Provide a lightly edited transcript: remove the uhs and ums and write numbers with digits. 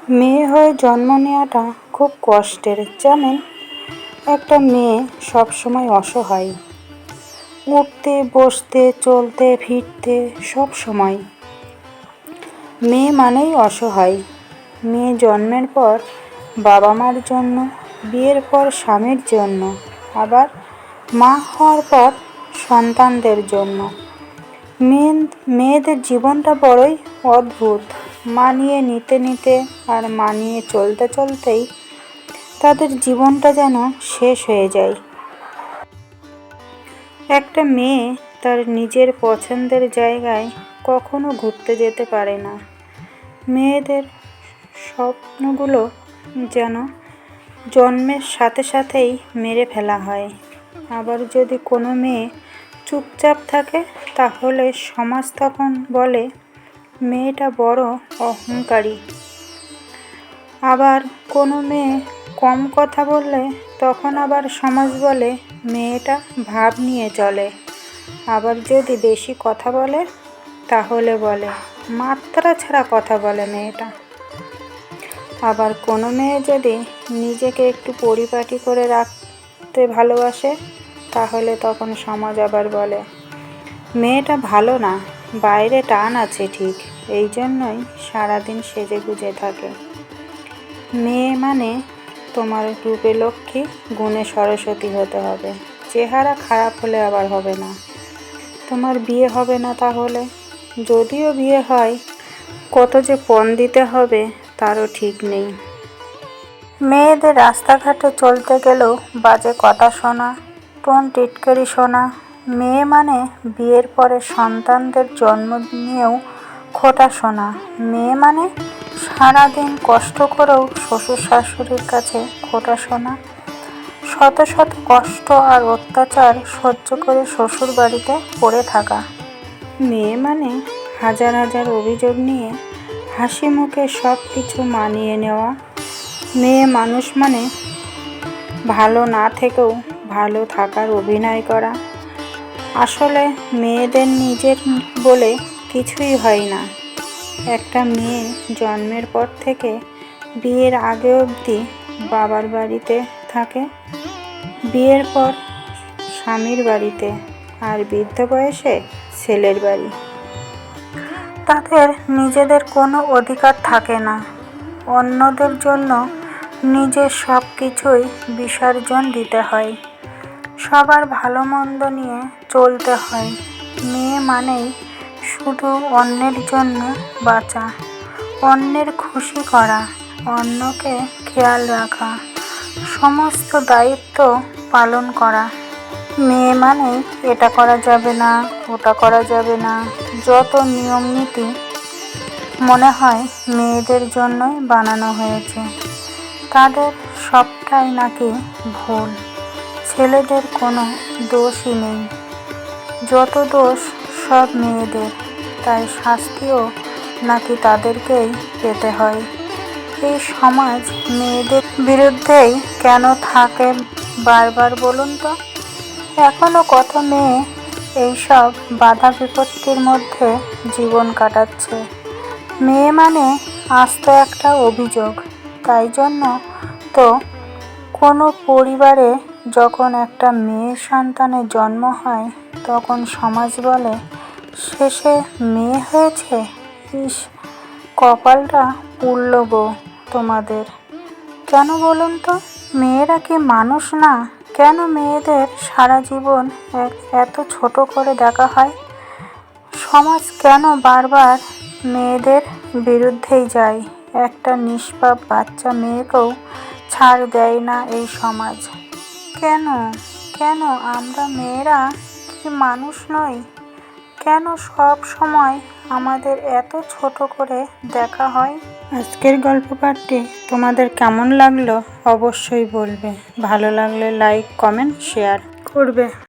মেয়ে হয়ে জন্ম নেওয়াটা খুব কষ্টের, জানেন। একটা মেয়ে সবসময় অসহায়, উঠতে বসতে চলতে ফিরতে সব সময়। মেয়ে মানেই অসহায়। মেয়ে জন্মের পর বাবা মার জন্য, বিয়ের পর স্বামীর জন্য, আবার মা হওয়ার পর সন্তানদের জন্য। মেয়েদের জীবনটা বড়ই অদ্ভুত। মানিয়ে নিতে নিতে আর মানিয়ে চলতে চলতেই তাদের জীবনটা যেন শেষ হয়ে যায়। একটা মেয়ে তার নিজের পছন্দের জায়গায় কখনো ঘুরতে যেতে পারে না। মেয়েদের স্বপ্নগুলো যেন জন্মের সাথে সাথেই মেরে ফেলা হয়। আবার যদি কোনো মেয়ে চুপচাপ থাকে তাহলে সমাজ তখন বলে মেয়েটা বড় অহংকারী। আবার কোনো মেয়ে কম কথা বললে তখন আবার সমাজ বলে মেয়েটা ভাব নিয়ে চলে। আবার যদি বেশি কথা বলে তাহলে বলে মাত্রা ছাড়া কথা বলে মেয়েটা। আবার কোনো মেয়ে যদি নিজেকে একটু পরিপাটি করে রাখতে ভালোবাসে তাহলে তখন সমাজ আবার বলে মেয়েটা ভালো না, বাইরে টান আছে ঠিক, এই জন্যই সারাদিন সেজেগুজে থাকে। মেয়ে মানে তোমার রূপে লক্ষ্মী, গুণে সরস্বতী হতে হবে। চেহারা খারাপ হলে আবার হবে না। তোমার বিয়ে হবে না তাহলে, যদিও বিয়ে হয় কত যে পণ দিতে হবে তারও ঠিক নেই। মেয়েদের রাস্তাঘাটে চলতে গেলেও বাজে কথা শোনা, টোন টিটকারি শোনা। মেয়ে মানে বিয়ের পরে সন্তানদের জন্ম নিয়েও খোঁটা শোনা। মেয়ে মানে সারাদিন কষ্ট করেও শ্বশুর শাশুড়ির কাছে খোঁটা শোনা। শত শত কষ্ট আর অত্যাচার সহ্য করে শ্বশুর বাড়িতে পড়ে থাকা। মেয়ে মানে হাজার হাজার অভিযোগ নিয়ে হাসি মুখে সব কিছু মানিয়ে নেওয়া। মেয়ে মানুষ মানে ভালো না থেকেও ভালো থাকার অভিনয় করা। আসলে মেয়েদের নিজের বলে কিছুই হয় না। একটা মেয়ে জন্মের পর থেকে বিয়ের আগে অবধি বাবার বাড়িতে থাকে, বিয়ের পর স্বামীর বাড়িতে, আর বৃদ্ধ বয়সে ছেলের বাড়ি। তাদের নিজেদের কোনো অধিকার থাকে না। অন্যদের জন্য নিজের সব কিছুই বিসর্জন দিতে হয়। সবার ভালো মন্দ নিয়ে চলতে হয়। মেয়ে মানেই শুধু অন্যের জন্য বাঁচা, অন্যের খুশি করা, অন্যকে খেয়াল রাখা, সমস্ত দায়িত্ব পালন করা। মেয়ে মানেই এটা করা যাবে না, ওটা করা যাবে না, যত নিয়ম নীতি মনে হয় মেয়েদের জন্যই বানানো হয়েছে, তাদের সবটাই নাকি ভুল। ছেলেদের কোনো দোষই নেই, যত দোষ সব মেয়েদের, তাই শাস্তিও নাকি তাদেরকেই পেতে হয়। এই সমাজ মেয়েদের বিরুদ্ধেই কেন থাকে বারবার বলুন তো? এখনো কত মেয়ে এইসব বাধা বিপত্তির মধ্যে জীবন কাটাচ্ছে। মেয়ে মানে আস্ত একটা অভিযোগ। তাই জন্য তো কোনো পরিবারে যখন একটা মেয়ে সন্তানের জন্ম হয় তখন সমাজ বলে শেষে মেয়ে হয়েছে, ইস কপালটা পুড়ল গো তোমাদের। কেন বলুন তো? মেয়েরা কি মানুষ না? কেন মেয়েদের সারা জীবন এত ছোট করে দেখা হয়? সমাজ কেন বারবার মেয়েদের বিরুদ্ধেই যায়? একটা নিষ্পাপ বাচ্চা মেয়েকেও ছাড় দেয় না এই সমাজ। কেন কেন আমরা মেয়েরা কি মানুষ নই? কেন সব সময় আমাদের এত ছোট করে দেখা হয়? আজকের গল্প পাঠটি তোমাদের কেমন লাগলো অবশ্যই বলবে। ভালো লাগলে লাইক, কমেন্ট, শেয়ার করবে।